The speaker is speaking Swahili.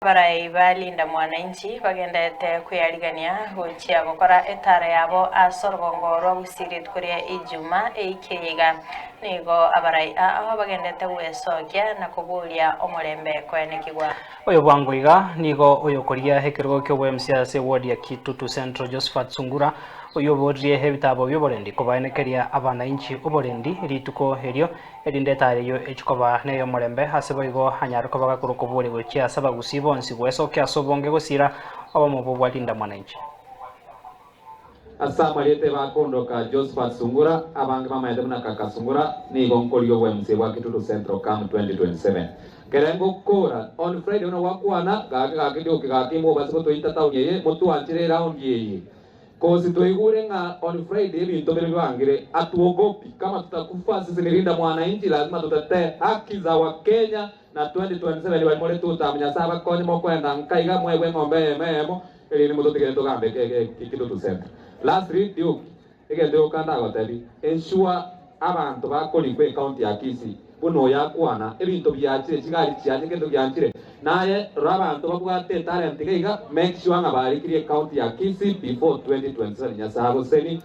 Barai balinda mwananchi bagendete kwiyarigania gucia gukora etara yabo asorgongo rwa busirit kuria ijuma eikiga nigo abarai aho bagendete gwesokia na kuburia omurembe kwenekigwa oyo bwangoiga nigo oyo koria hekergo kyo bwemsiase ward ya Kitutu Central Josephat Sungura oyo bodrie hebitabo byoborendi kobanekeria abananchi oborendi rituko herio erindetareyo echikoba neyo murembe haseboigo hanyaruko bagakuruko buri gokia saba gusibonsi gwesokia sobonge gusira abamubo bwalinda mwananchi asama lete bakondoka Josephat Sungura abange bamaete muna kaka Sungura nigo nkolio bwemse bwa Kitutu Central Cam 2027 kerengo kora on Friday una wakwana gakidio kigakimo basiko toita taunye mutu anchire round yeye kozi toigure nga on Friday bintu bile bangire atuogopi kama tutakufa sisi nilinda mwananchi lazima tutetee haki za Wakenya na 2027 walimole tutamnya saba konye mokwenda nkaiga mwewe ngombe memo ili ni mutu tigendo gambe Kitutu Central last read you igendo kanda gotebi ensure abantu bakoli kwe county ya Kisii buno yakwana ebintu byakire kigari cyane kendo byankire naye rabantu babwate talent geiga make sure nga bari kiri county ya Kisii before 2027 nyasabo seni